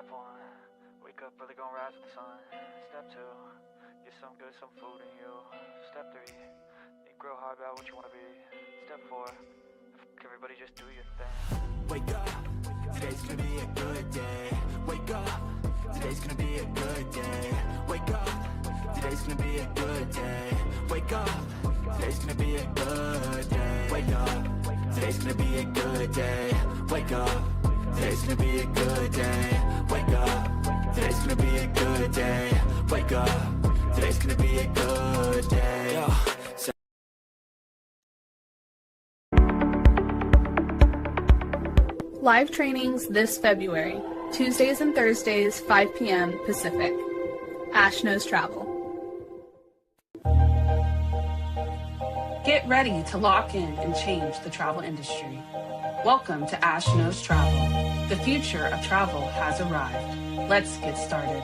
Step 1, wake up early, gonna rise with the sun. Step 2, get some food in you. Step 3, grow hard about what you wanna be. Step 4, everybody just do your thing. Wake up, today's gonna be a good day. Wake up, today's gonna be a good day. Wake up, today's gonna be a good day. Wake up, today's gonna be a good day. Wake up, today's gonna be a good day. Wake up, today's gonna be a good day. Wake up, today's gonna be a good day. Wake up, today's gonna be a good day. Live trainings this February, Tuesdays and Thursdays, 5 p.m. Pacific. Ash Knows Travel. Get ready to lock in and change the travel industry. Welcome to Ash Knows Travel. The future of travel has arrived. Let's get started.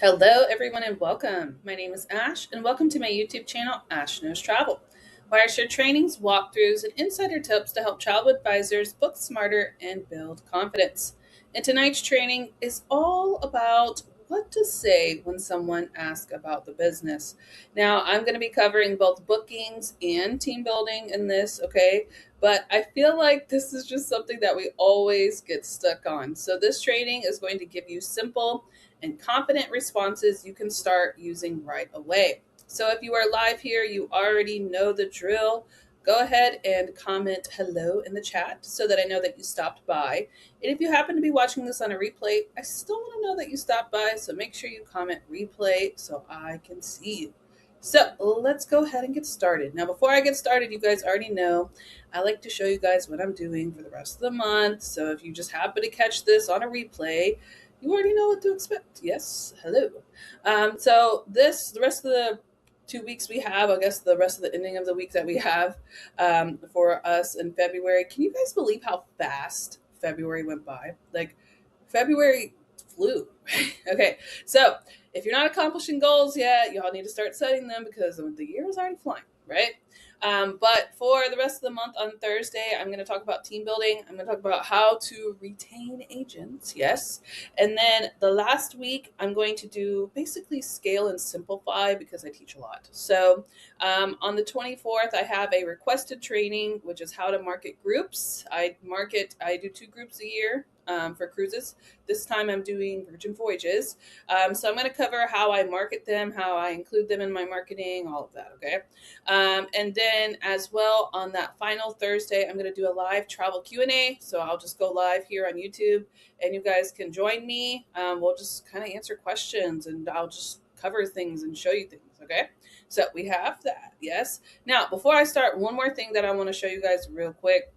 Hello everyone and welcome. My name is Ash and welcome to my YouTube channel, Ash Knows Travel, where I share trainings, walkthroughs, and insider tips to help travel advisors book smarter and build confidence. And tonight's training is all about what to say when someone asks about the business. Now, I'm going to be covering both bookings and team building in this, okay? But I feel like this is just something that we always get stuck on. So this training is going to give you simple and confident responses you can start using right away. So if you are live here, you already know the drill. Go ahead and comment hello in the chat so that I know that you stopped by. And if you happen to be watching this on a replay, I still want to know that you stopped by. So make sure you comment replay so I can see you. So let's go ahead and get started. Now, before I get started, you guys already know I like to show you guys what I'm doing for the rest of the month. So if you just happen to catch this on a replay, you already know what to expect. Yes, hello. So the rest of the 2 weeks we have, I guess the rest of the ending of the week that we have for us in February. Can you guys believe how fast February went by? Like February flew. Okay, so if you're not accomplishing goals yet, y'all need to start setting them because the year is already flying, right? But for the rest of the month on Thursday, I'm going to talk about team building. I'm going to talk about how to retain agents. Yes. And then the last week, I'm going to do basically scale and simplify because I teach a lot. So on the 24th, I have a requested training, which is how to market groups. I do 2 groups a year. For cruises. This time I'm doing Virgin Voyages. So I'm going to cover how I market them, how I include them in my marketing, all of that, okay? And then as well on that final Thursday, I'm going to do a live travel Q&A. So I'll just go live here on YouTube and you guys can join me. We'll just kind of answer questions and I'll just cover things and show you things, okay? So we have that, yes. Now, before I start, one more thing that I want to show you guys real quick.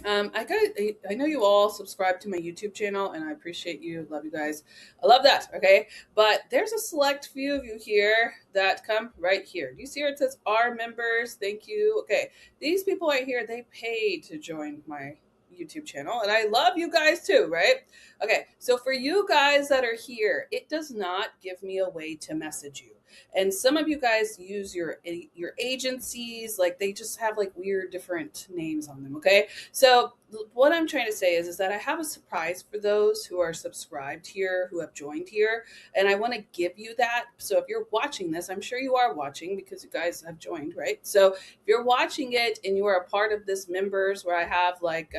I know you all subscribe to my YouTube channel and I appreciate you. Love you guys. I love that. Okay. But there's a select few of you here that come right here. Do you see where it says our members? Thank you. Okay. These people right here, they paid to join my YouTube channel and I love you guys too, right? Okay. So for you guys that are here, it does not give me a way to message you. And some of you guys use your agencies, like they just have like weird different names on them. Okay. So what I'm trying to say is that I have a surprise for those who are subscribed here, who have joined here. And I want to give you that. So if you're watching this, I'm sure you are watching because you guys have joined, right? So if you're watching it and you are a part of this members where I have like,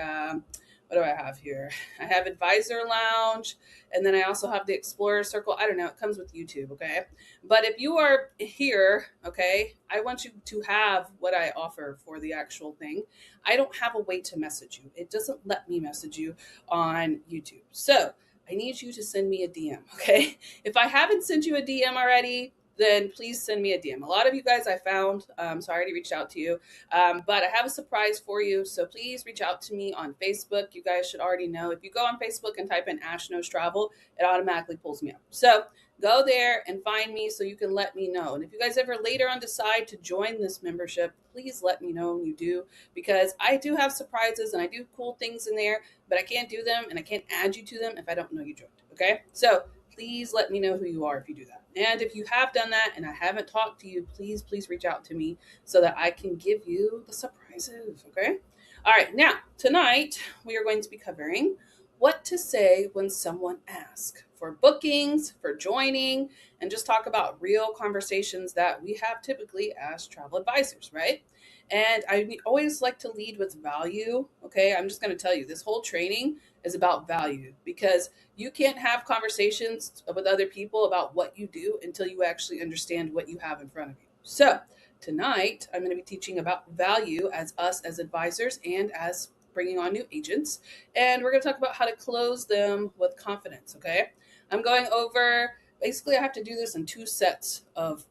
what do I have here? I have Advisor Lounge, and then I also have the Explorer Circle. I don't know. It comes with YouTube, okay? But if you are here, okay, I want you to have what I offer for the actual thing. I don't have a way to message you. It doesn't let me message you on YouTube. So I need you to send me a DM, okay? If I haven't sent you a DM already, then please send me a DM. A lot of you guys I found, so I already reached out to you, but I have a surprise for you. So please reach out to me on Facebook. You guys should already know. If you go on Facebook and type in Ash Knows Travel, it automatically pulls me up. So go there and find me so you can let me know. And if you guys ever later on decide to join this membership, please let me know when you do, because I do have surprises and I do cool things in there, but I can't do them and I can't add you to them if I don't know you joined. Okay. So please let me know who you are if you do that. And if you have done that and I haven't talked to you, please reach out to me so that I can give you the surprises. Okay. All right. Now, tonight we are going to be covering what to say when someone asks for bookings, for joining, and just talk about real conversations that we have typically as travel advisors, right? And I always like to lead with value. Okay. I'm just going to tell you this whole training is about value, because you can't have conversations with other people about what you do until you actually understand what you have in front of you. So, tonight I'm going to be teaching about value as us as advisors and as bringing on new agents. And we're going to talk about how to close them with confidence. Okay. I'm going over, basically, I have to do this in 2 sets of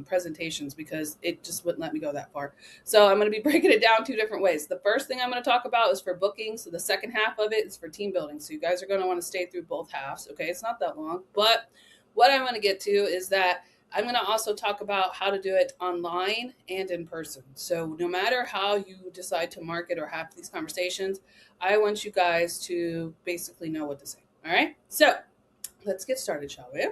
presentations because it just wouldn't let me go that far. So I'm going to be breaking it down 2 different ways. The first thing I'm going to talk about is for bookings. So the second half of it is for team building. So you guys are going to want to stay through both halves. Okay. It's not that long, but what I'm going to get to is that I'm going to also talk about how to do it online and in person. So no matter how you decide to market or have these conversations, I want you guys to basically know what to say. All right. So let's get started, shall we?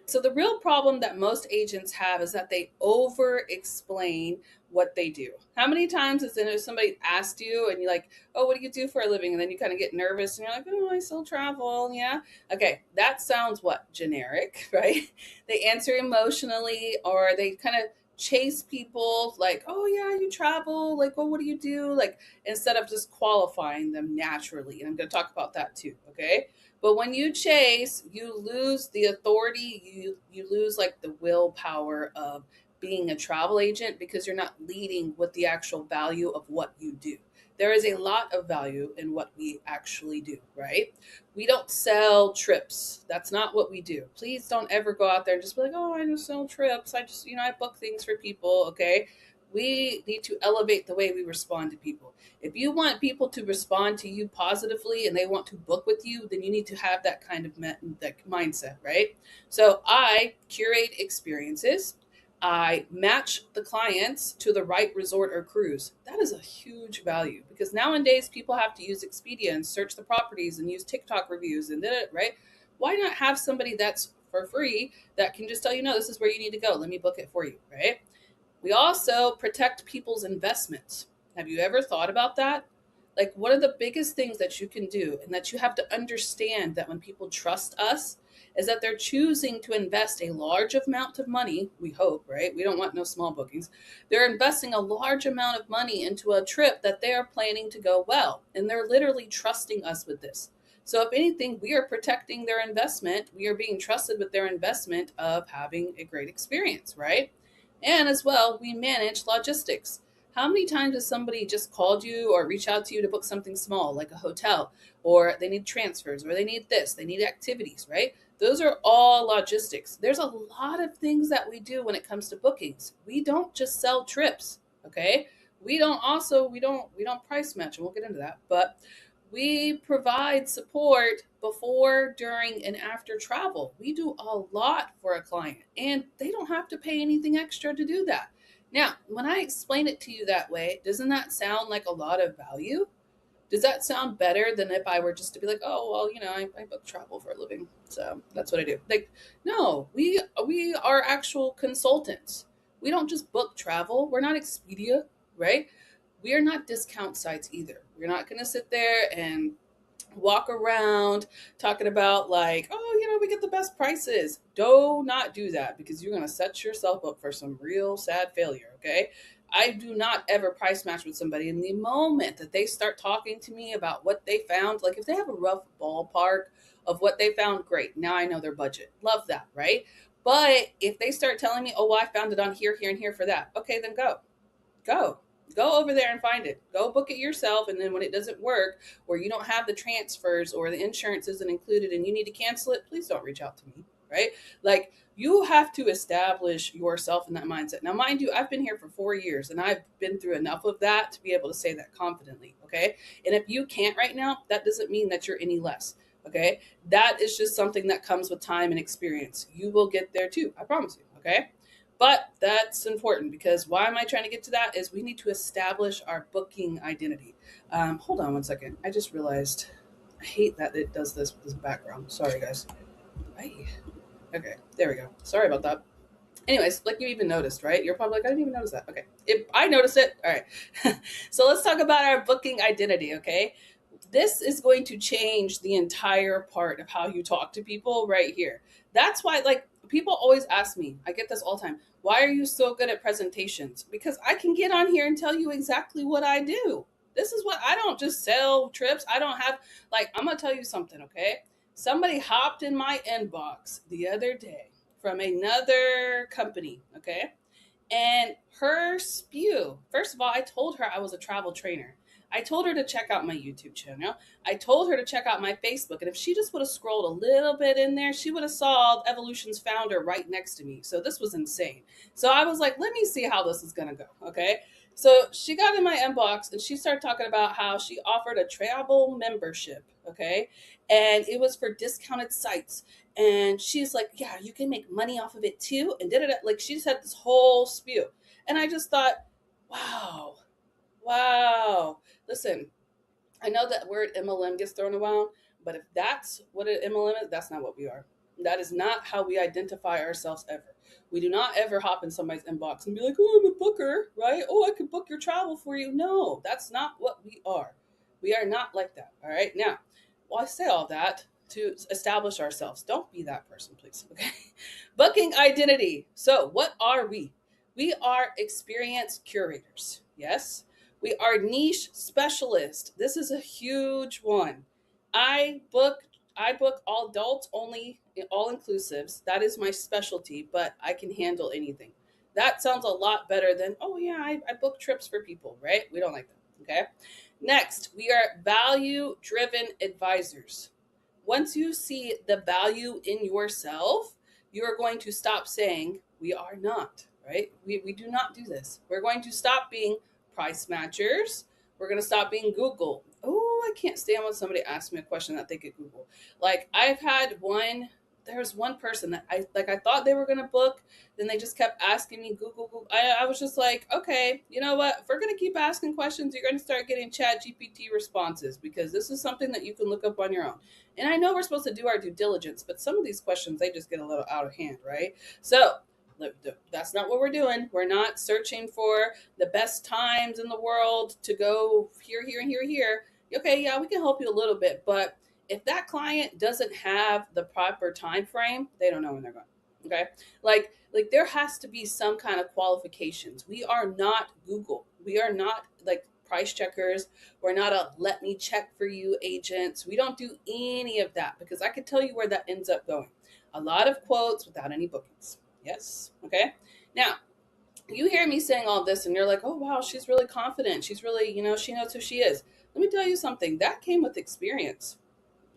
So the real problem that most agents have is that they over explain what they do. How many times has if somebody asked you and you're like, oh, what do you do for a living? And then you kind of get nervous and you're like, oh, I still travel. Yeah. Okay. That sounds what? Generic, right? They answer emotionally, or they kind of chase people like, oh yeah, you travel. Like, well, what do you do? Like, instead of just qualifying them naturally. And I'm going to talk about that too. Okay. But when you chase, you lose the authority, you lose like the willpower of being a travel agent, because you're not leading with the actual value of what you do. There is a lot of value in what we actually do, right? We don't sell trips. That's not what we do. Please don't ever go out there and just be like, oh, I just sell trips. I just, I book things for people, okay? We need to elevate the way we respond to people. If you want people to respond to you positively and they want to book with you, then you need to have that kind of that mindset, right? So I curate experiences. I match the clients to the right resort or cruise. That is a huge value, because nowadays people have to use Expedia and search the properties and use TikTok reviews and right? Why not have somebody that's for free that can just tell you, no, this is where you need to go. Let me book it for you, right? We also protect people's investments. Have you ever thought about that? Like, one of the biggest things that you can do, and that you have to understand, that when people trust us, is that they're choosing to invest a large amount of money. We hope, right? We don't want no small bookings. They're investing a large amount of money into a trip that they are planning to go well. And they're literally trusting us with this. So if anything, we are protecting their investment. We are being trusted with their investment of having a great experience, right? And as well, we manage logistics. How many times has somebody just called you or reached out to you to book something small, like a hotel, or they need transfers, or they need this, they need activities, right? Those are all logistics. There's a lot of things that we do when it comes to bookings. We don't just sell trips, okay? We don't price match, and we'll get into that, but we provide support before, during, and after travel. We do a lot for a client, and they don't have to pay anything extra to do that. Now, when I explain it to you that way, doesn't that sound like a lot of value? Does that sound better than if I were just to be like, oh, well, I book travel for a living, so that's what I do? Like, no, we are actual consultants. We don't just book travel. We're not Expedia, right? We are not discount sites either. We're not going to sit there and walk around talking about like, oh, we get the best prices. Do not do that, because you're going to set yourself up for some real sad failure, okay? I do not ever price match with somebody. In the moment that they start talking to me about what they found, like if they have a rough ballpark of what they found, great. Now I know their budget. Love that, right? But if they start telling me, oh, well, I found it on here, here, and here for that. Okay, then go over there and find it. Go book it yourself. And then when it doesn't work, or you don't have the transfers, or the insurance isn't included and you need to cancel it, please don't reach out to me, right? Like, you have to establish yourself in that mindset. Now, mind you, I've been here for 4 years and I've been through enough of that to be able to say that confidently, okay? And if you can't right now, that doesn't mean that you're any less, okay? That is just something that comes with time and experience. You will get there too, I promise you, okay? But that's important, because why am I trying to get to that is we need to establish our booking identity. Hold on one second. I just realized I hate that it does this with this background. Sorry, guys. Okay, there we go. Sorry about that. Anyways, like you even noticed, right? You're probably like, I didn't even notice that. Okay. If I noticed it, all right. So let's talk about our booking identity, okay? This is going to change the entire part of how you talk to people right here. That's why, like, people always ask me, I get this all the time, why are you so good at presentations? Because I can get on here and tell you exactly what I do. This is what I don't just sell trips. I don't have, like, I'm going to tell you something, okay? Somebody hopped in my inbox the other day from another company, okay? And her spew, first of all, I told her I was a travel trainer. I told her to check out my YouTube channel. I told her to check out my Facebook. And if she just would have scrolled a little bit in there, she would have saw Evolution's founder right next to me. So this was insane. So I was like, let me see how this is going to go. Okay. So she got in my inbox and she started talking about how she offered a travel membership. Okay. And it was for discounted sites. And she's like, yeah, you can make money off of it too. And did it like she just had this whole spew. And I just thought, wow. Wow. Listen, I know that word MLM gets thrown around, but if that's what an MLM is, that's not what we are. That is not how we identify ourselves ever. We do not ever hop in somebody's inbox and be like, oh, I'm a booker, right? Oh, I can book your travel for you. No, that's not what we are. We are not like that. All right. Now, well, I say all that to establish ourselves. Don't be that person, please. Okay. Booking identity. So, what are we? We are experience curators. Yes. We are niche specialists. This is a huge one. I book all adults only, all inclusives. That is my specialty, but I can handle anything. That sounds a lot better than, oh yeah, I book trips for people, right? We don't like that. Okay. Next, we are value driven advisors. Once you see the value in yourself, you are going to stop saying we are not, right? We do not do this. We're going to stop being price matchers. We're going to stop being Google. Oh, I can't stand when somebody asks me a question that they could Google. Like there was one person that I thought they were going to book. Then they just kept asking me Google. I was just like, okay, you know what? If we're going to keep asking questions, you're going to start getting chat GPT responses because this is something that you can look up on your own. And I know we're supposed to do our due diligence, but some of these questions, they just get a little out of hand, right? So that's not what we're doing. We're not searching for the best times in the world to go here, here, and here, here. Okay, yeah, we can help you a little bit, but if that client doesn't have the proper time frame, they don't know when they're going. Okay, like there has to be some kind of qualifications. We are not Google. We are not like price checkers. We're not a let me check for you agents. We don't do any of that because I could tell you where that ends up going. A lot of quotes without any bookings. Yes. Okay. Now, you hear me saying all this and you're like, oh, wow, she's really confident. She's really, she knows who she is. Let me tell you something. That came with experience.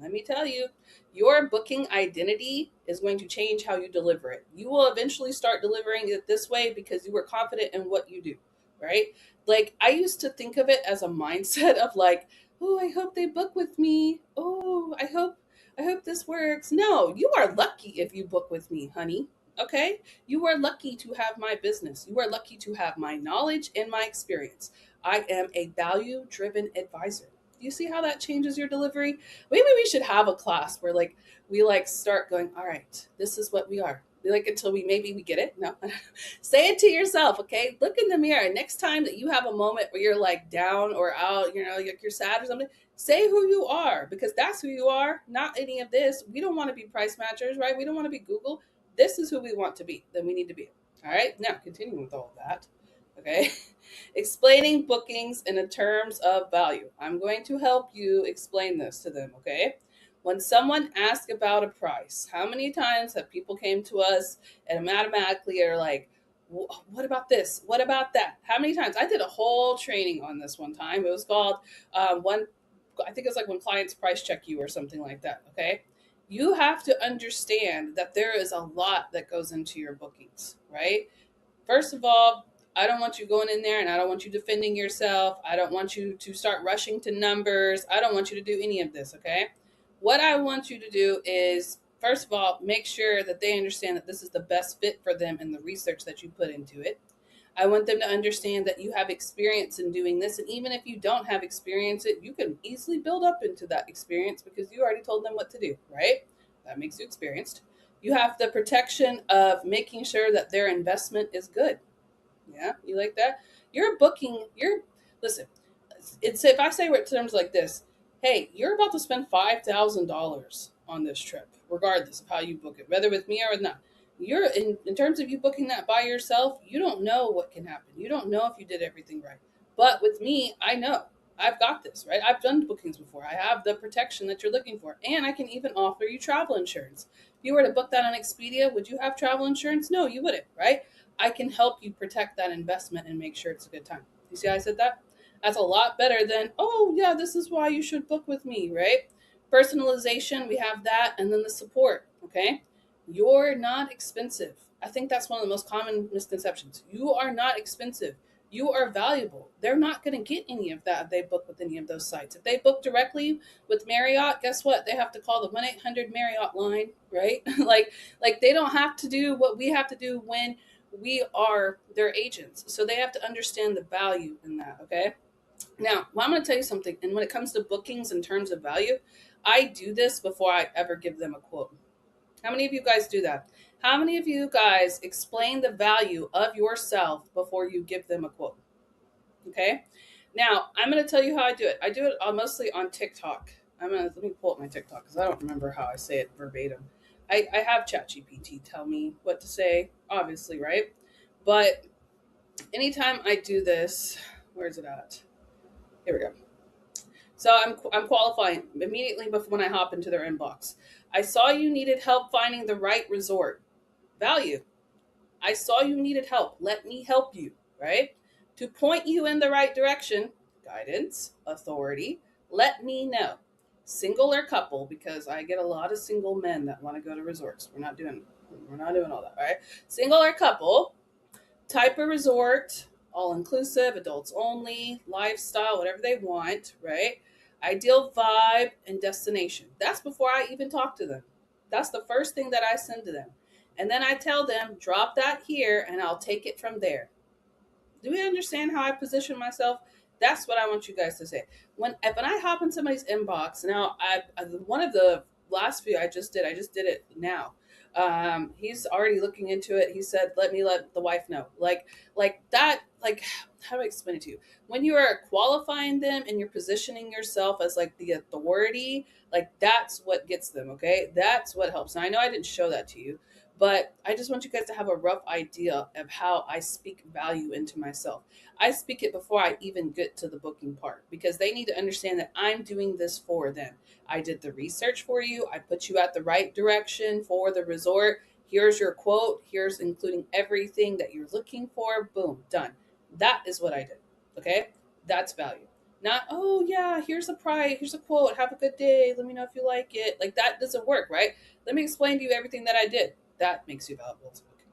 Let me tell you, your booking identity is going to change how you deliver it. You will eventually start delivering it this way because you were confident in what you do, right? Like I used to think of it as a mindset of like, oh, I hope they book with me. Oh, I hope this works. No, you are lucky if you book with me, honey. Okay? You are lucky to have my business. You are lucky to have my knowledge and my experience. I am a value-driven advisor. Do you see how that changes your delivery? Maybe we should have a class where we start going, all right, this is what we are. Until we get it. No, say it to yourself. Okay. Look in the mirror. Next time that you have a moment where you're like down or out, like you're sad or something, say who you are because that's who you are. Not any of this. We don't want to be price matchers, right? We don't want to be Google. This is who we want to be. Then we need to be. All right. Now continuing with all of that. Okay. Explaining bookings in terms of value. I'm going to help you explain this to them. Okay. When someone asks about a price, how many times have people came to us and automatically are like, what about this? What about that? How many times? I did a whole training on this one time. It was called I think it was like when clients price check you or something like that. Okay. You have to understand that there is a lot that goes into your bookings, right? First of all, I don't want you going in there and I don't want you defending yourself. I don't want you to start rushing to numbers. I don't want you to do any of this. Okay. What I want you to do is, first of all, make sure that they understand that this is the best fit for them and the research that you put into it. I want them to understand that you have experience in doing this. And even if you don't have experience, you can easily build up into that experience because you already told them what to do, right? That makes you experienced. You have the protection of making sure that their investment is good. Yeah, you like that? Listen, it's if I say it in terms like this, hey, you're about to spend $5,000 on this trip, regardless of how you book it, whether with me or with not. You're in terms of you booking that by yourself, you don't know what can happen. You don't know if you did everything right. But with me, I know. I've got this, right? I've done bookings before. I have the protection that you're looking for. And I can even offer you travel insurance. If you were to book that on Expedia, would you have travel insurance? No, you wouldn't, right? I can help you protect that investment and make sure it's a good time. You see how I said that? That's a lot better than, oh, yeah, this is why you should book with me, right? Personalization, we have that. And then the support, okay? You're not expensive. I think that's one of the most common misconceptions. You are not expensive. You are valuable. They're not going to get any of that if they book with any of those sites. If they book directly with Marriott, guess what? They have to call the 1-800 Marriott line, right? like they don't have to do what we have to do when we are their agents. So they have to understand the value in that, okay? Now, well, I'm going to tell you something. And when it comes to bookings in terms of value, I do this before I ever give them a quote. How many of you guys do that? How many of you guys explain the value of yourself before you give them a quote? Okay. Now, I'm going to tell you how I do it. I do it mostly on TikTok. Let me pull up my TikTok because I don't remember how I say it verbatim. I have ChatGPT tell me what to say, obviously, right? But anytime I do this, where's it at? Here we go. So I'm qualifying immediately before when I hop into their inbox. I saw you needed help finding the right resort. Value. I saw you needed help. Let me help you, right? To point you in the right direction, guidance, authority, let me know. Single or couple, because I get a lot of single men that want to go to resorts. We're not doing all that, all right? Single or couple, type of resort, all inclusive, adults only, lifestyle, whatever they want, right? Ideal vibe and destination. That's before I even talk to them. That's the first thing that I send to them. And then I tell them, drop that here and I'll take it from there. Do we understand how I position myself? That's what I want you guys to say. When I hop in somebody's inbox, now one of the last few I just did it now. He's already looking into it. He said, let the wife know. Like that, how do I explain it to you? When you are qualifying them and you're positioning yourself as like the authority, like that's what gets them, okay? That's what helps. And I know I didn't show that to you, but I just want you guys to have a rough idea of how I speak value into myself. I speak it before I even get to the booking part because they need to understand that I'm doing this for them. I did the research for you. I put you at the right direction for the resort. Here's your quote. Here's including everything that you're looking for. Boom, done. That is what I did. Okay? That's value. Not, oh yeah, here's a price, here's a quote, have a good day, let me know if you like it. Like that doesn't work, right? Let me explain to you everything that I did. That makes you valuable to booking.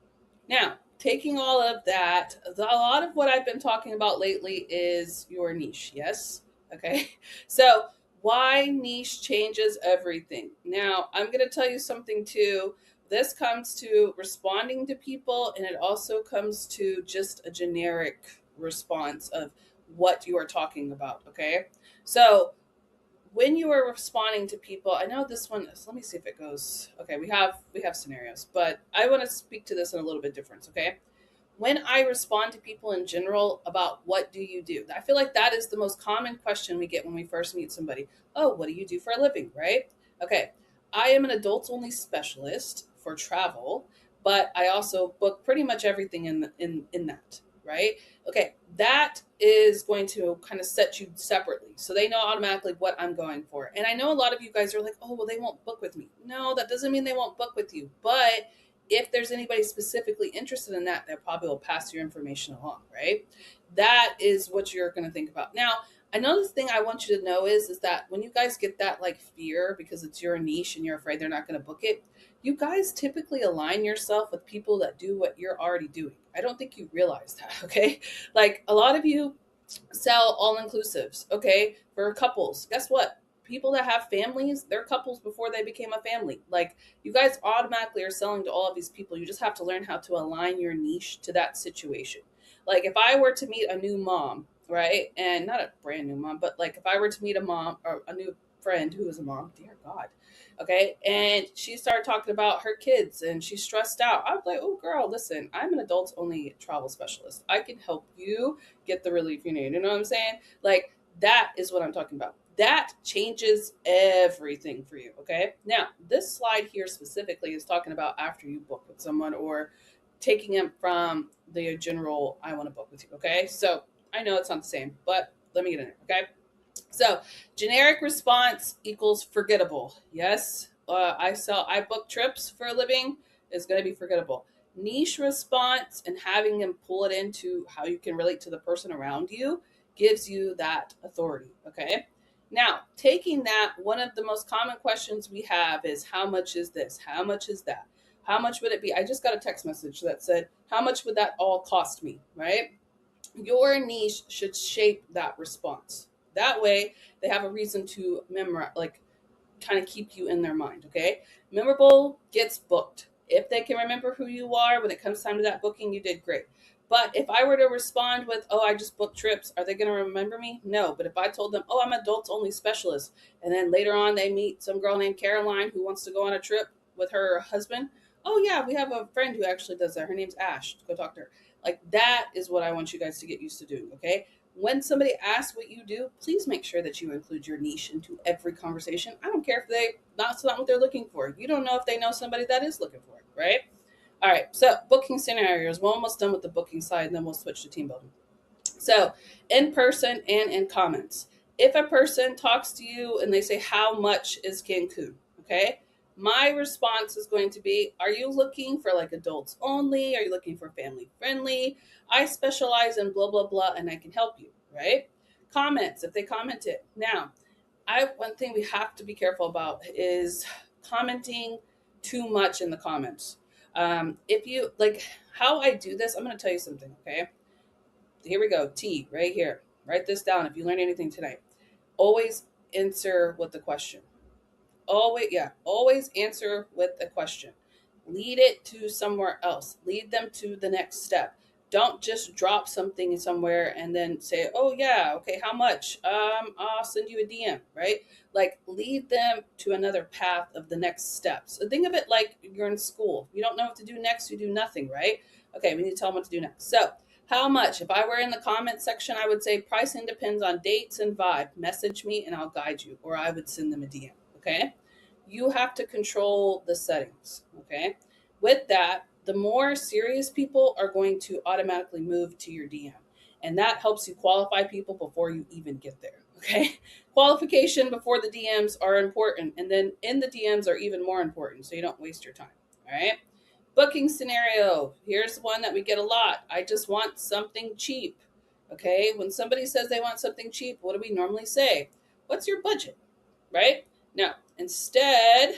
Now, taking all of that, a lot of what I've been talking about lately is your niche, yes? Okay. So why niche changes everything. Now, I'm going to tell you something too. This comes to responding to people, and it also comes to just a generic response of what you are talking about, okay? So when you are responding to people, I know this one is, let me see if it goes, okay, we have scenarios, but I want to speak to this in a little bit different, okay? When I respond to people in general about what do you do, I feel like that is the most common question we get when we first meet somebody. Oh, what do you do for a living, right? Okay, I am an adults only specialist for travel, but I also book pretty much everything in that, right? Okay, that is going to kind of set you separately. So they know automatically what I'm going for. And I know a lot of you guys are like, oh, well, they won't book with me. No, that doesn't mean they won't book with you. But if there's anybody specifically interested in that, they probably will pass your information along, right? That is what you're going to think about. Now, another thing I want you to know is that when you guys get that like fear because it's your niche and you're afraid they're not going to book it, you guys typically align yourself with people that do what you're already doing. I don't think you realize that, okay? Like a lot of you sell all-inclusives, okay, for couples. Guess what? People that have families, they're couples before they became a family. Like you guys automatically are selling to all of these people. You just have to learn how to align your niche to that situation. Like if I were to meet a new mom, right? And not a brand new mom, but like if I were to meet a mom or a new friend who is a mom, dear God, Okay. And she started talking about her kids and she's stressed out. I was like, oh, girl, listen, I'm an adults only travel specialist. I can help you get the relief you need. You know what I'm saying? Like, that is what I'm talking about. That changes everything for you. Okay. Now, this slide here specifically is talking about after you book with someone or taking them from the general, I want to book with you. Okay. So I know it's not the same, but let me get in it. Okay. So, generic response equals forgettable. Yes, I book trips for a living is going to be forgettable. Niche response and having them pull it into how you can relate to the person around you gives you that authority. Okay. Now, taking that, one of the most common questions we have is how much is this? How much is that? How much would it be? I just got a text message that said, how much would that all cost me? Right? Your niche should shape that response. That way, they have a reason to memorize, like kind of keep you in their mind. Okay, memorable gets booked. If they can remember who you are when it comes time to that booking, you did great. But if I were to respond with, "Oh, I just booked trips," are they going to remember me? No. But if I told them, "Oh, I'm adults only specialist," and then later on they meet some girl named Caroline who wants to go on a trip with her husband, "Oh yeah, we have a friend who actually does that. Her name's Ash. Go talk to her." Like, that is what I want you guys to get used to doing. Okay. When somebody asks what you do, please make sure that you include your niche into every conversation. I don't care if that's not what they're looking for. You don't know if they know somebody that is looking for it, right? All right, so booking scenarios. We're almost done with the booking side, and then we'll switch to team building. So, in person and in comments. If a person talks to you and they say, "How much is Cancun?" Okay, my response is going to be, "Are you looking for like adults only? Are you looking for family friendly? I specialize in blah, blah, blah, and I can help you," right? Comments, if they comment it. Now, one thing we have to be careful about is commenting too much in the comments. If you like how I do this, I'm going to tell you something, okay? Here we go. T right here. Write this down if you learn anything tonight. Always answer with the question. Always answer with a question. Lead it to somewhere else. Lead them to the next step. Don't just drop something somewhere and then say, "Oh yeah, okay, how much? I'll send you a DM," right? Like, lead them to another path of the next step. So think of it like you're in school. You don't know what to do next, you do nothing, right? Okay, we need to tell them what to do next. So, how much? If I were in the comment section, I would say pricing depends on dates and vibe. Message me and I'll guide you, or I would send them a DM. Okay. You have to control the settings. Okay. With that, the more serious people are going to automatically move to your DM. And that helps you qualify people before you even get there. Okay. Qualification before the DMs are important. And then in the DMs are even more important. So you don't waste your time. All right. Booking scenario. Here's one that we get a lot. I just want something cheap. Okay. When somebody says they want something cheap, what do we normally say? What's your budget? Right? No. Instead,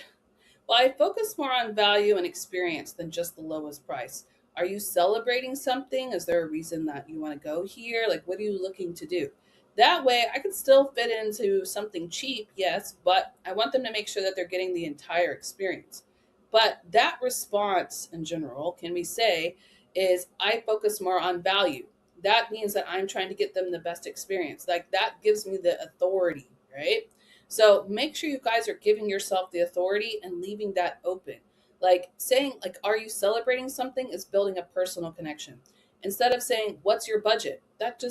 well, I focus more on value and experience than just the lowest price. Are you celebrating something? Is there a reason that you want to go here? Like, what are you looking to do? That way, I can still fit into something cheap, yes, but I want them to make sure that they're getting the entire experience. But that response in general, can we say, is I focus more on value. That means that I'm trying to get them the best experience. Like, that gives me the authority, right? So make sure you guys are giving yourself the authority and leaving that open. Like, saying, like, are you celebrating something is building a personal connection. Instead of saying, "What's your budget?" That's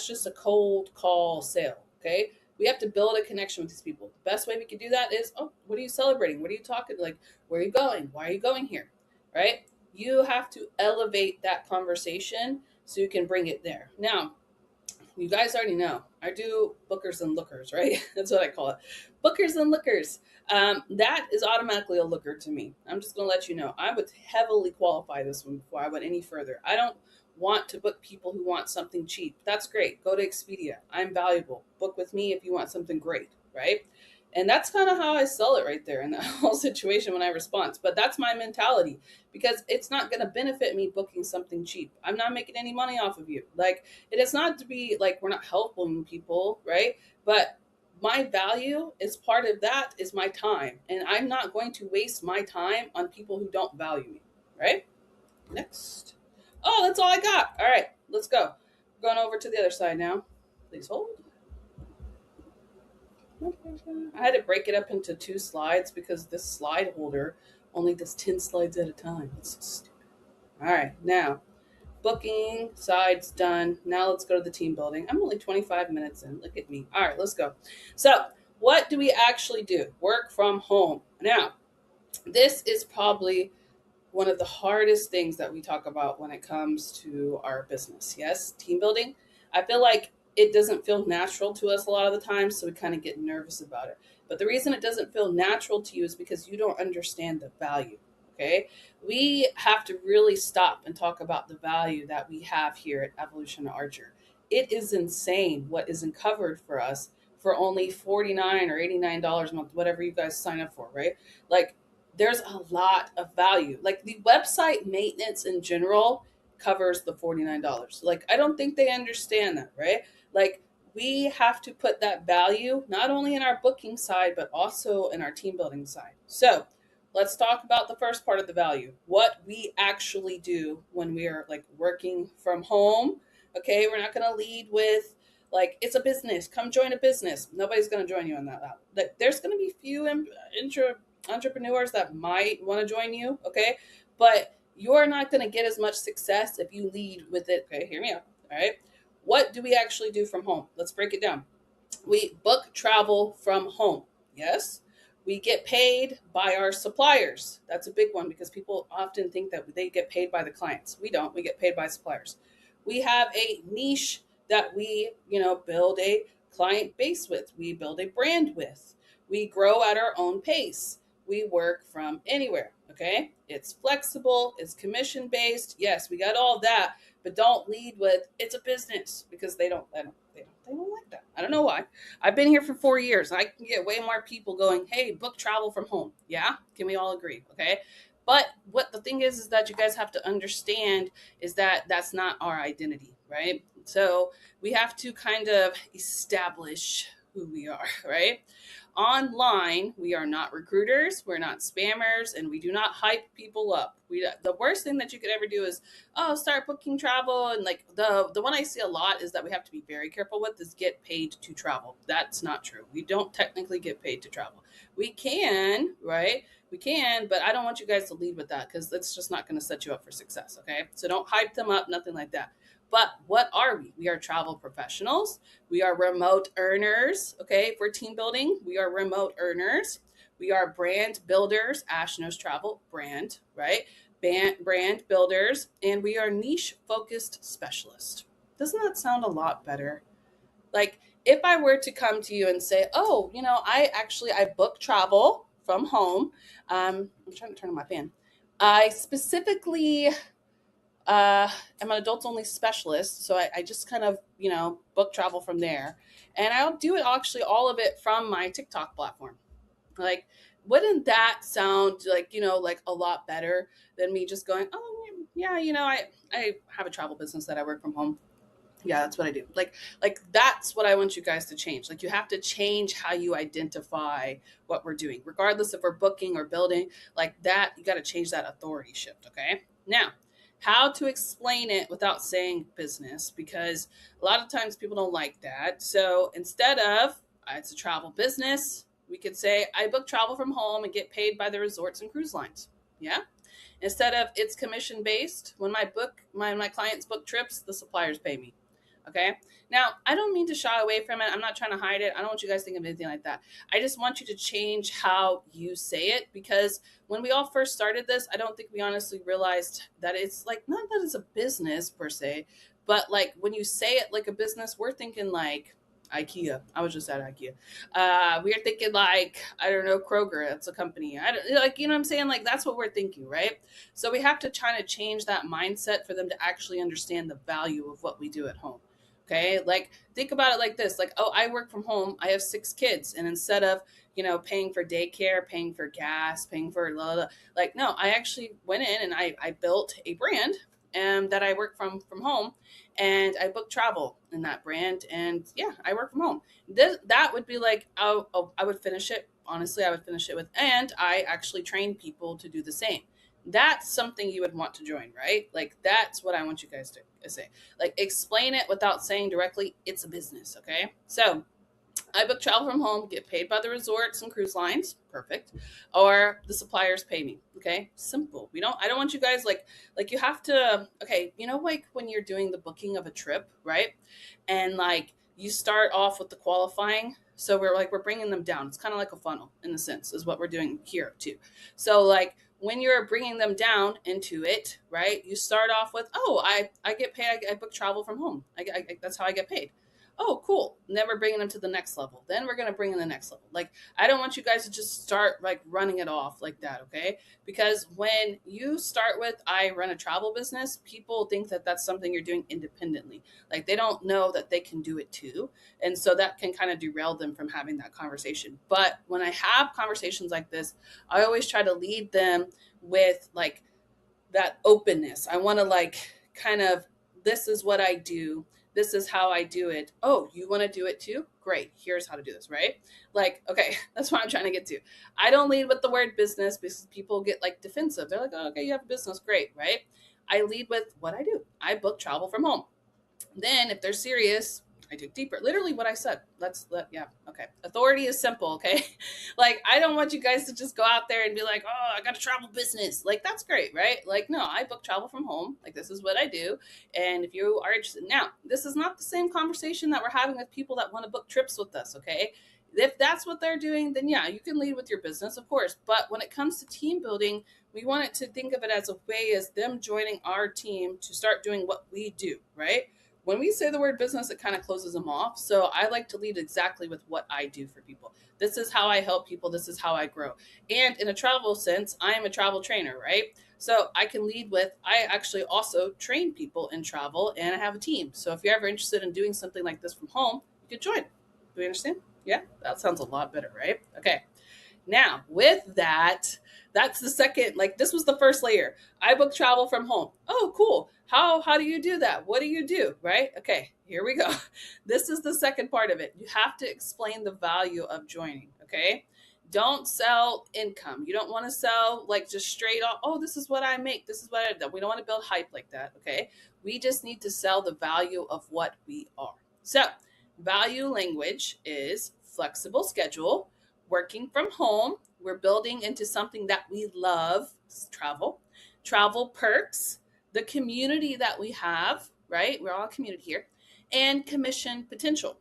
just a cold call sale. Okay. We have to build a connection with these people. The best way we can do that is, "Oh, what are you celebrating? What are you talking? Like, where are you going? Why are you going here?" Right? You have to elevate that conversation so you can bring it there. Now, you guys already know I do bookers and lookers, right? That's what I call it. Bookers and lookers. That is automatically a looker to me. I'm just going to let you know. I would heavily qualify this one before I went any further. I don't want to book people who want something cheap. That's great. Go to Expedia. I'm valuable. Book with me if you want something great, right? And that's kind of how I sell it right there in that whole situation when I respond. But that's my mentality, because it's not going to benefit me booking something cheap. I'm not making any money off of you. Like, it is not to be like we're not helping people, right? But my value is part of that is my time. And I'm not going to waste my time on people who don't value me, right? Next. Oh, that's all I got. All right, let's go. We're going over to the other side now. Please hold. I had to break it up into 2 slides because this slide holder only does 10 slides at a time. It's so stupid. All right, now booking side's done. Now let's go to the team building. I'm only 25 minutes in. Look at me. All right, let's go. So, what do we actually do? Work from home. Now, this is probably one of the hardest things that we talk about when it comes to our business. Yes, team building. I feel like it doesn't feel natural to us a lot of the time, so we kind of get nervous about it. But the reason it doesn't feel natural to you is because you don't understand the value. Okay, we have to really stop and talk about the value that we have here at Evolution Archer. It is insane what isn't covered for us for only $49 or $89 a month, whatever you guys sign up for, right? Like, there's a lot of value. Like, the website maintenance in general covers the $49. Like, I don't think they understand that, right? Like, we have to put that value not only in our booking side, but also in our team building side. So let's talk about the first part of the value, what we actually do when we are like working from home. Okay, we're not going to lead with like it's a business. Come join a business. Nobody's going to join you on that level. There's going to be few entrepreneurs that might want to join you, okay? But you're not going to get as much success if you lead with it. Okay, hear me out. All right. What do we actually do from home? Let's break it down. We book travel from home. Yes. We get paid by our suppliers. That's a big one because people often think that they get paid by the clients. We don't. We get paid by suppliers. We have a niche that we, build a client base with. We build a brand with. We grow at our own pace. We work from anywhere. Okay. It's flexible. It's commission based. Yes, we got all that, but don't lead with it's a business because they don't like that. I don't know why. I've been here for 4 years. I can get way more people going, hey, book travel from home. Yeah. Can we all agree? Okay. But what the thing is that you guys have to understand is that that's not our identity, right? So we have to kind of establish who we are, right? Online, we are not recruiters, we're not spammers, and we do not hype people up. The worst thing that you could ever do is, start booking travel, and like the one I see a lot is that we have to be very careful with is get paid to travel. That's not true. We don't technically get paid to travel. We can, right? We can, but I don't want you guys to lead with that because that's just not going to set you up for success. Okay, so don't hype them up, nothing like that. But what are we? We are travel professionals. We are remote earners. Okay, for team building, we are remote earners. We are brand builders. Ash Knows Travel brand, right? Brand builders, and we are niche focused specialists. Doesn't that sound a lot better? Like, if I were to come to you and say, oh, I book travel from home. I'm trying to turn on my fan. I specifically I'm an adults only specialist. So I just kind of, book travel from there. And I'll do it actually all of it from my TikTok platform. Like, wouldn't that sound like, like a lot better than me just going, oh, yeah, I have a travel business that I work from home. Yeah, that's what I do. Like that's what I want you guys to change. Like, you have to change how you identify what we're doing, regardless if we're booking or building. Like that, you got to change that authority shift. Okay. Now, how to explain it without saying business, because a lot of times people don't like that. So instead of it's a travel business, we could say I book travel from home and get paid by the resorts and cruise lines. Yeah. Instead of it's commission based, when my clients book trips, the suppliers pay me. Okay. Now, I don't mean to shy away from it. I'm not trying to hide it. I don't want you guys to think of anything like that. I just want you to change how you say it, because when we all first started this, I don't think we honestly realized that it's like, not that it's a business per se, but like when you say it like a business, we're thinking like IKEA. I was just at IKEA. We're thinking like, I don't know, Kroger. That's a company. I don't like, you know what I'm saying? Like, that's what we're thinking, right? So we have to try to change that mindset for them to actually understand the value of what we do at home. Okay. Like, think about it like this, like, oh, I work from home. I have 6 kids. And instead of, paying for daycare, paying for gas, paying for blah, blah, blah, like, no, I actually went in and I built a brand that I work from home, and I book travel in that brand. And yeah, I work from home. That would be like, I would finish it. Honestly, I would finish it with, and I actually train people to do the same. That's something you would want to join, right? Like, that's what I want you guys to say. Like, explain it without saying directly, it's a business. Okay. So I book travel from home, get paid by the resorts and cruise lines. Perfect. Or the suppliers pay me. Okay. Simple. I don't want you guys like you have to, okay. Like when you're doing the booking of a trip, right? And like you start off with the qualifying. So we're bringing them down. It's kind of like a funnel in a sense is what we're doing here too. So like when you're bringing them down into it, right? You start off with, oh, I get paid. I book travel from home. That's how I get paid. Oh, cool. And then we're bringing them to the next level. Then we're going to bring in the next level. Like, I don't want you guys to just start like running it off like that. Okay. Because when you start with, I run a travel business, people think that that's something you're doing independently. Like they don't know that they can do it too. And so that can kind of derail them from having that conversation. But when I have conversations like this, I always try to lead them with like that openness. I want to like kind of, this is what I do. This is how I do it. Oh, you want to do it too? Great. Here's how to do this, right? Like, okay, that's what I'm trying to get to. I don't lead with the word business because people get like defensive. They're like, oh, okay, you have a business. Great, right? I lead with what I do. I book travel from home. Then if they're serious, I dig deeper. Literally what I said. Yeah, okay. Authority is simple, okay? Like, I don't want you guys to just go out there and be like, oh, I got a travel business. Like, that's great, right? Like, no, I book travel from home. Like, this is what I do. And if you are interested, now, this is not the same conversation that we're having with people that want to book trips with us, okay? If that's what they're doing, then yeah, you can lead with your business, of course. But when it comes to team building, we want it to think of it as a way as them joining our team to start doing what we do, right? When we say the word business, it kind of closes them off. So I like to lead exactly with what I do for people. This is how I help people. This is how I grow. And in a travel sense, I am a travel trainer, right? So I can lead with, I actually also train people in travel and I have a team. So if you're ever interested in doing something like this from home, you can join. Do we understand? Yeah, that sounds a lot better, right? Okay. Now, with that, that's the second, like this was the first layer. I book travel from home. Oh, cool. How do you do that? What do you do? Right? Okay, here we go. This is the second part of it. You have to explain the value of joining, okay? Don't sell income. You don't want to sell like just straight off, oh, this is what I make. This is what I do. We don't want to build hype like that, okay? We just need to sell the value of what we are. So, value language is flexible schedule, working from home. We're building into something that we love, travel perks, the community that we have, right? We're all a community here, and commission potential.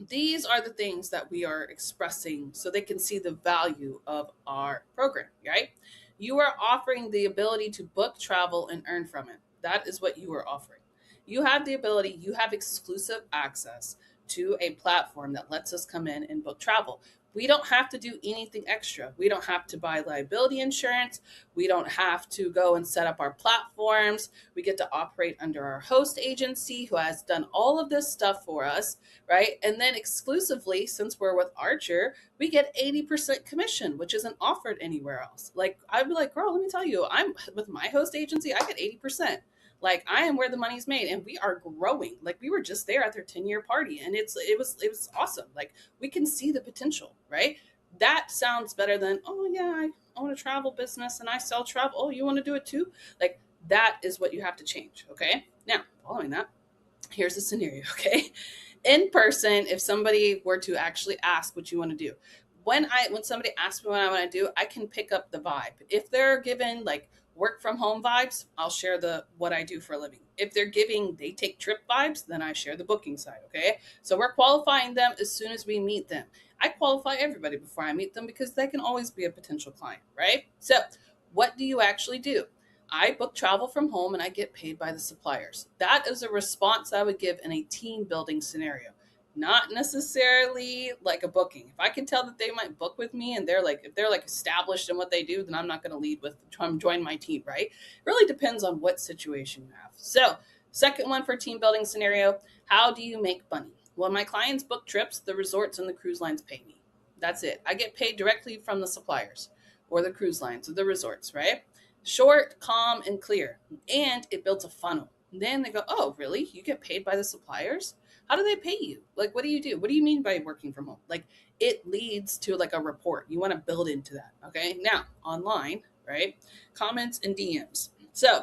These are the things that we are expressing so they can see the value of our program, right? You are offering the ability to book travel and earn from it. That is what you are offering. You have the ability, you have exclusive access to a platform that lets us come in and book travel. We don't have to do anything extra. We don't have to buy liability insurance. We don't have to go and set up our platforms. We get to operate under our host agency who has done all of this stuff for us, right? And then exclusively, since we're with Archer, we get 80% commission, which isn't offered anywhere else. Like, I'd be like, girl, let me tell you, I'm with my host agency, I get 80%. Like, I am where the money's made, and we are growing. Like, we were just there at their 10-year party, and it was awesome. Like, we can see the potential, right? That sounds better than, oh yeah, I own a travel business and I sell travel. Oh, you want to do it too? Like, that is what you have to change. Okay. Now, following that, here's the scenario. Okay. In person, if somebody were to actually ask what you want to do, when somebody asks me what I want to do, I can pick up the vibe. If they're given like work from home vibes, I'll share what I do for a living. If they're giving they take trip vibes, then I share the booking side. Okay. So we're qualifying them as soon as we meet them. I qualify everybody before I meet them because they can always be a potential client, right? So what do you actually do? I book travel from home and I get paid by the suppliers. That is a response I would give in a team building scenario, not necessarily like a booking. If I can tell that they might book with me and if they're like established in what they do, then I'm not going to lead with join my team, right? It really depends on what situation you have. So, second one for team building scenario, how do you make money? When my clients book trips, the resorts and the cruise lines pay me. That's it. I get paid directly from the suppliers or the cruise lines or the resorts, right? Short, calm, and clear. And it builds a funnel. Then they go, oh, really? You get paid by the suppliers? How do they pay you? Like, what do you do? What do you mean by working from home? Like, it leads to like a report. You want to build into that. Okay. Now, online, right? Comments and DMs. So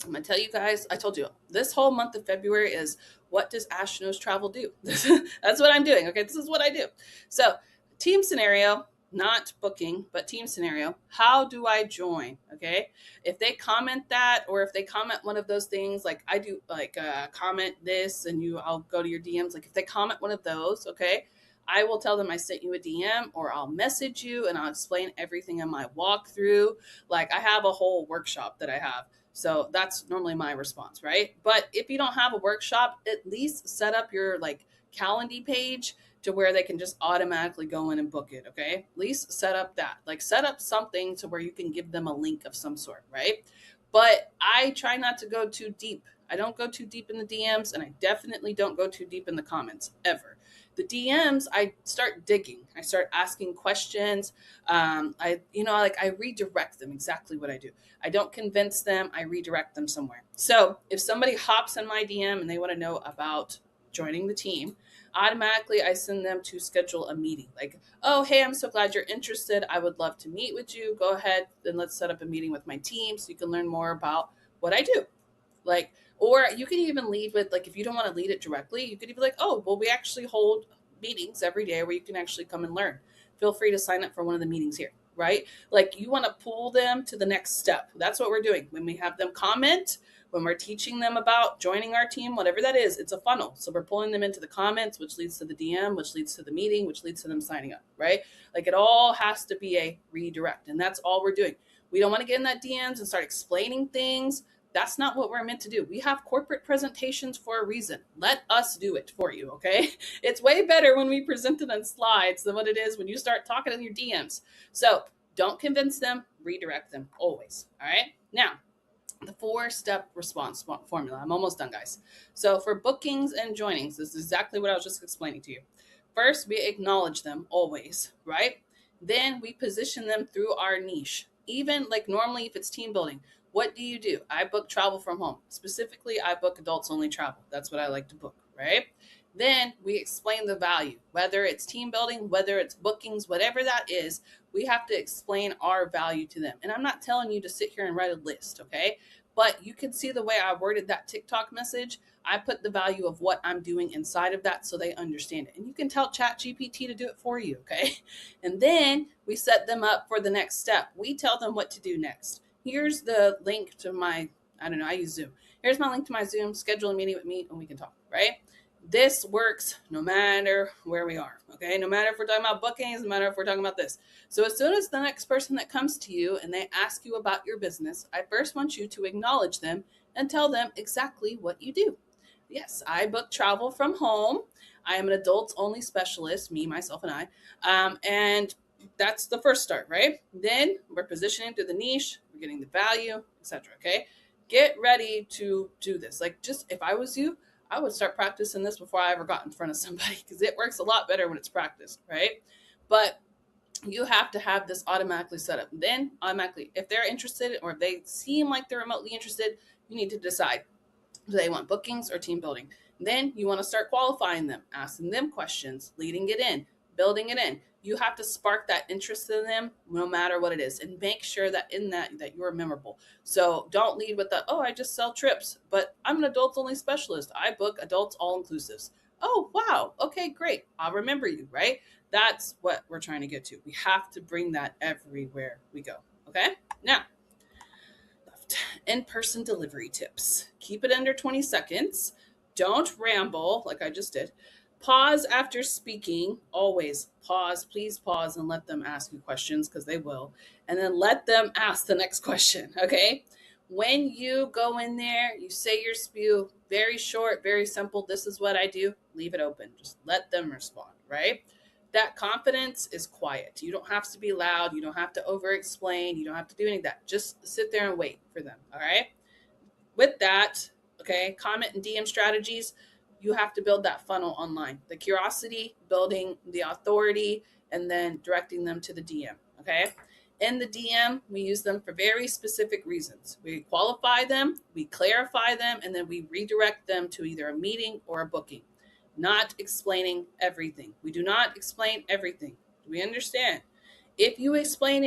I'm going to tell you guys, I told you, this whole month of February is what does Ash Knows Travel do? That's what I'm doing. Okay, this is what I do. So, team scenario, not booking, but team scenario. How do I join? Okay, if they comment that, or if they comment one of those things, like I do, like comment this, and I'll go to your DMs. Like if they comment one of those, okay, I will tell them I sent you a DM, or I'll message you and I'll explain everything in my walkthrough. Like I have a whole workshop that I have. So that's normally my response, right? But if you don't have a workshop, at least set up your like Calendly page to where they can just automatically go in and book it, okay? At least set up that. Like set up something to where you can give them a link of some sort, right? But I try not to go too deep. I don't go too deep in the DMs, and I definitely don't go too deep in the comments ever. The DMs, I start digging. I start asking questions. I redirect them. Exactly what I do. I don't convince them. I redirect them somewhere. So if somebody hops in my DM and they want to know about joining the team, automatically I send them to schedule a meeting. Like, oh, hey, I'm so glad you're interested. I would love to meet with you. Go ahead and let's set up a meeting with my team so you can learn more about what I do. Like, or you could even lead with, like, if you don't want to lead it directly, you could even be like, oh, well, we actually hold meetings every day where you can actually come and learn. Feel free to sign up for one of the meetings here, right? Like you want to pull them to the next step. That's what we're doing. When we have them comment, when we're teaching them about joining our team, whatever that is, it's a funnel. So we're pulling them into the comments, which leads to the DM, which leads to the meeting, which leads to them signing up, right? Like it all has to be a redirect. And that's all we're doing. We don't want to get in that DMs and start explaining things. That's not what we're meant to do. We have corporate presentations for a reason. Let us do it for you, okay? It's way better when we present it on slides than what it is when you start talking in your DMs. So don't convince them, redirect them always, all right? Now, the 4-step response formula. I'm almost done, guys. So for bookings and joinings, this is exactly what I was just explaining to you. First, we acknowledge them always, right? Then we position them through our niche. Even like normally if it's team building, what do? I book travel from home. Specifically, I book adults only travel. That's what I like to book, right? Then we explain the value, whether it's team building, whether it's bookings, whatever that is, we have to explain our value to them. And I'm not telling you to sit here and write a list, okay? But you can see the way I worded that TikTok message. I put the value of what I'm doing inside of that so they understand it. And you can tell ChatGPT to do it for you, okay? And then we set them up for the next step. We tell them what to do next. Here's the link to my, I use Zoom. Here's my link to my Zoom. Schedule a meeting with me and we can talk, right? This works no matter where we are, okay? No matter if we're talking about bookings, no matter if we're talking about this. So as soon as the next person that comes to you and they ask you about your business, I first want you to acknowledge them and tell them exactly what you do. Yes, I book travel from home. I am an adults only specialist, me, myself, and I. And that's the first start, right? Then we're positioning through the niche, we're getting the value, etc. Okay, get ready to do this. Like, just if I was you, I would start practicing this before I ever got in front of somebody because it works a lot better when it's practiced, right? But you have to have this automatically set up. Then automatically, if they're interested or if they seem like they're remotely interested, you need to decide, do they want bookings or team building? Then you want to start qualifying them, asking them questions, leading it in, building it in. You have to spark that interest in them no matter what it is, and make sure that in that you're memorable. So don't lead with the, oh, I just sell trips, but I'm an adults only specialist. I book adults all inclusives. Oh, wow. Okay, great. I'll remember you, right? That's what we're trying to get to. We have to bring that everywhere we go. Okay. Now, in-person delivery tips. Keep it under 20 seconds. Don't ramble like I just did. Pause after speaking. Always pause. Please pause and let them ask you questions because they will. And then let them ask the next question. Okay. When you go in there, you say your spew, very short, very simple. This is what I do. Leave it open. Just let them respond, right? That confidence is quiet. You don't have to be loud. You don't have to over explain. You don't have to do any of that. Just sit there and wait for them. All right. With that, okay, comment and DM strategies. You have to build that funnel online. The curiosity, building the authority, and then directing them to the DM. Okay. In the DM, we use them for very specific reasons. We qualify them, we clarify them, and then we redirect them to either a meeting or a booking. Not explaining everything. We do not explain everything. Do we understand? If you explain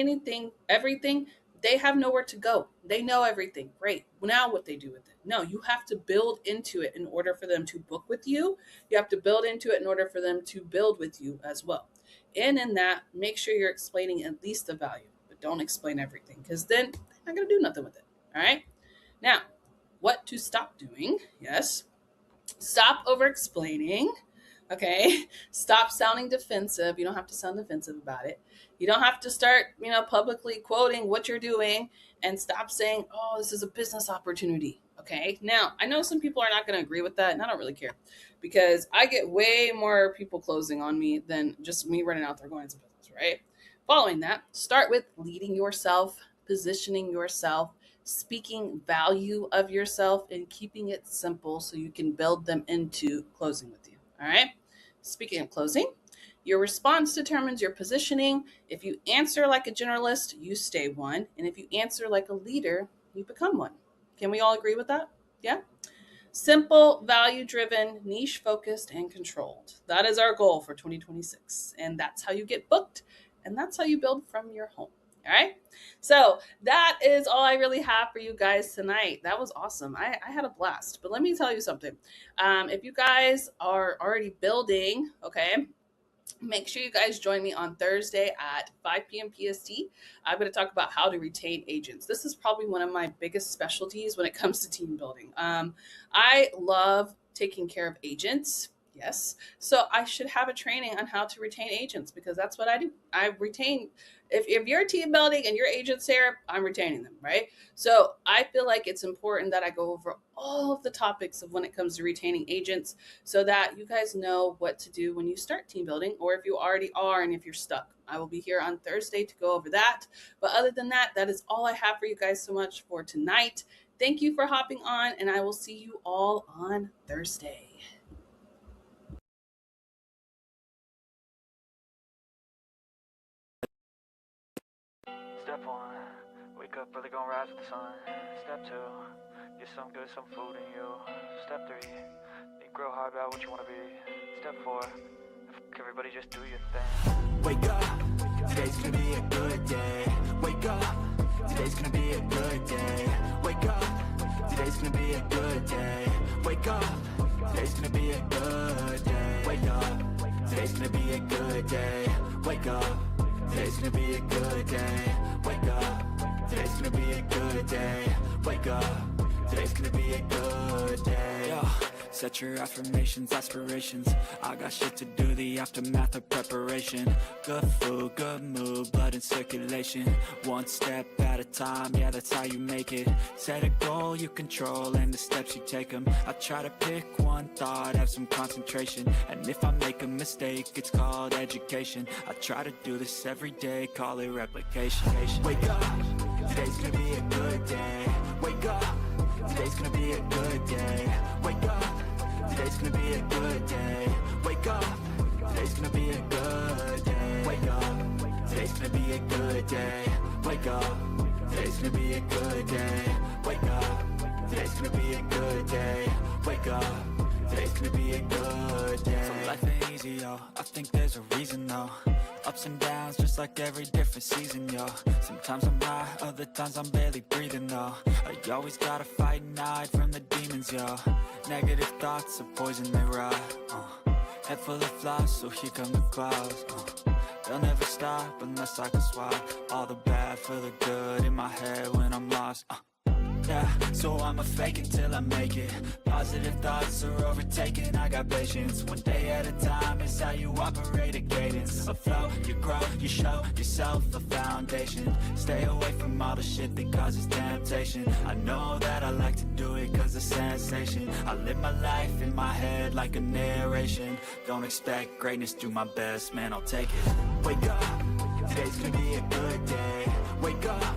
everything, they have nowhere to go. They know everything. Great. Now what they do with it? No, you have to build into it in order for them to book with you. You have to build into it in order for them to build with you as well. And in that, make sure you're explaining at least the value, but don't explain everything because then they're not going to do nothing with it. All right. Now, what to stop doing? Yes. Stop over explaining. Okay. Stop sounding defensive. You don't have to sound defensive about it. You don't have to start, publicly quoting what you're doing, and stop saying, oh, this is a business opportunity. Okay. Now, I know some people are not going to agree with that, and I don't really care because I get way more people closing on me than just me running out there going into business, right? Following that, start with leading yourself, positioning yourself, speaking value of yourself, and keeping it simple so you can build them into closing with you. All right. Speaking of closing, your response determines your positioning. If you answer like a generalist, you stay one. And if you answer like a leader, you become one. Can we all agree with that? Yeah. Simple, value-driven, niche-focused, and controlled. That is our goal for 2026. And that's how you get booked. And that's how you build from your home. All right. So that is all I really have for you guys tonight. That was awesome. I had a blast. But let me tell you something. If you guys are already building, okay, make sure you guys join me on Thursday at 5 p.m. PST. I'm going to talk about how to retain agents. This is probably one of my biggest specialties when it comes to team building. I love taking care of agents. Yes. So I should have a training on how to retain agents because that's what I do. I retain. If you're team building and your agent's there, I'm retaining them, right? So I feel like it's important that I go over all of the topics of when it comes to retaining agents so that you guys know what to do when you start team building, or if you already are and if you're stuck. I will be here on Thursday to go over that. But other than that, that is all I have for you guys so much for tonight. Thank you for hopping on, and I will see you all on Thursday. Step 1, wake up early, gonna rise with the sun. Step 2, get some food in you. Step 3, think real hard about what you wanna be. Step 4, everybody just do your thing. Wake up, today's gonna be a good day. Wake up, today's gonna be a good day. Wake up, today's gonna be a good day. Wake up, today's gonna be a good day. Wake up, today's gonna be a good day. Wake up, today's gonna be a good day. Wake up, today's gonna be a good day. Wake up, today's gonna be a good day. Yo, set your affirmations, aspirations. I got shit to do, the aftermath of preparation. Good food, good mood, blood in circulation. One step at a time, yeah, that's how you make it. Set a goal you control and the steps you take them. I try to pick one thought, have some concentration. And if I make a mistake, it's called education. I try to do this every day, call it replication. Wake up, today's gonna be a good day. Wake up, today's gonna be a good day. Wake up, today's gonna be a good day. Wake up, today's gonna be a good day. Wake up, today's gonna be a good day. Wake up, today's gonna be a good day. Wake up, today's gonna be a good day. Wake up, today's gonna be a good day. So life ain't easy, yo, I think there's a reason though. Ups and downs, just like every different season, yo. Sometimes I'm high, other times I'm barely breathing, though. I always gotta fight and hide from the demons, yo. Negative thoughts are poison, they rot. Head full of flies, so here come the clouds. They'll never stop unless I can swap all the bad for the good in my head when I'm lost. Yeah, so I'ma fake it till I make it. Positive thoughts are overtaken, I got patience. One day at a time is how you operate a cadence. A flow, you grow, you show yourself a foundation. Stay away from all the shit that causes temptation. I know that I like to do it cause it's sensation. I live my life in my head like a narration. Don't expect greatness, do my best, man, I'll take it. Wake up, today's gonna be a good day. Wake up,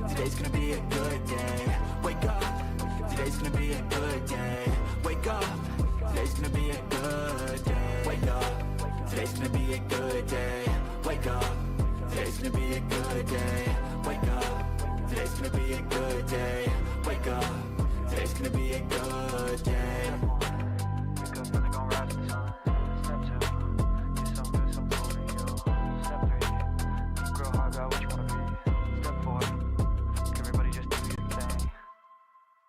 today's gonna be a good day. Wake up, today's gonna be a good day. Wake up, today's gonna be a good day. Wake up, today's gonna be a good day. Wake up, today's gonna be a good day. Wake up, today's gonna be a good day. Wake up, today's gonna be a good day.